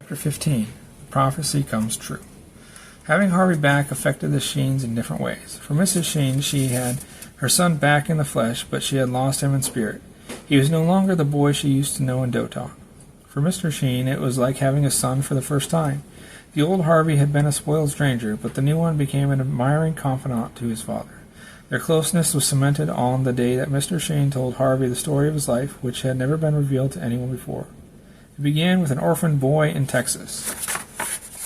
Chapter 15. The Prophecy Comes True. Having Harvey back affected the Sheens in different ways. For Mrs. Sheen, she had her son back in the flesh, but she had lost him in spirit. He was no longer the boy she used to know in dough talk. For Mr. Sheen, it was like having a son for the first time. The old Harvey had been a spoiled stranger, but the new one became an admiring confidant to his father. Their closeness was cemented on the day that Mr. Sheen told Harvey the story of his life, which had never been revealed to anyone before. It began with an orphan boy in Texas,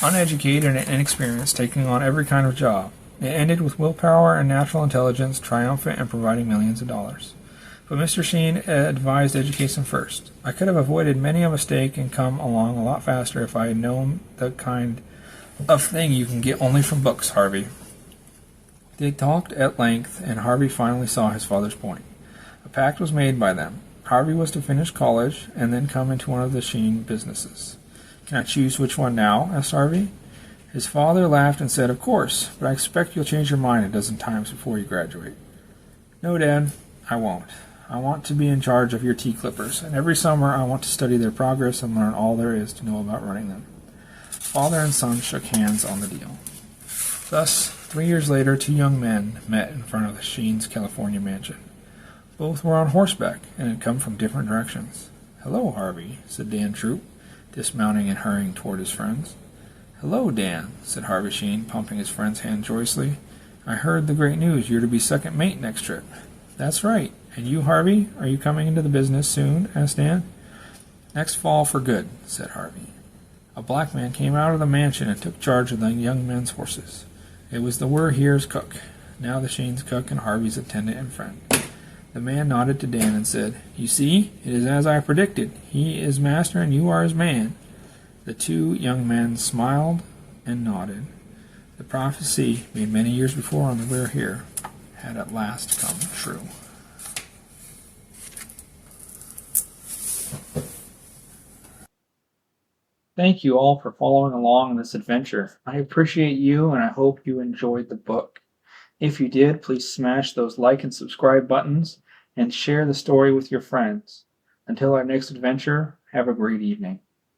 uneducated and inexperienced, taking on every kind of job. It ended with willpower and natural intelligence triumphant and providing millions of dollars. But Mr. Sheen advised education first. I could have avoided many a mistake and come along a lot faster if I had known the kind of thing you can get only from books, Harvey. They talked at length, and Harvey finally saw his father's point. A pact was made by them. Harvey was to finish college and then come into one of the Sheen businesses. Can I choose which one now? Asked Harvey. His father laughed and said, Of course, but I expect you'll change your mind a dozen times before you graduate. No, Dad, I won't. I want to be in charge of your tea clippers, and every summer I want to study their progress and learn all there is to know about running them. Father and son shook hands on the deal. Thus, 3 years later, two young men met in front of the Sheen's California mansion. Both were on horseback and had come from different directions. Hello, Harvey, said Dan Troop, dismounting and hurrying toward his friends. Hello, Dan, said Harvey Sheen, pumping his friend's hand joyously. I heard the great news. You're to be second mate next trip. That's right. And you, Harvey, are you coming into the business soon? Asked Dan. Next fall for good, said Harvey. A black man came out of the mansion and took charge of the young men's horses. It was the We're Here's cook, now the Sheen's cook and Harvey's attendant and friend. The man nodded to Dan and said, You see, it is as I predicted. He is master and you are his man. The two young men smiled and nodded. The prophecy, made many years before on the We're Here, had at last come true. Thank you all for following along in this adventure. I appreciate you and I hope you enjoyed the book. If you did, please smash those like and subscribe buttons and share the story with your friends. Until our next adventure, have a great evening.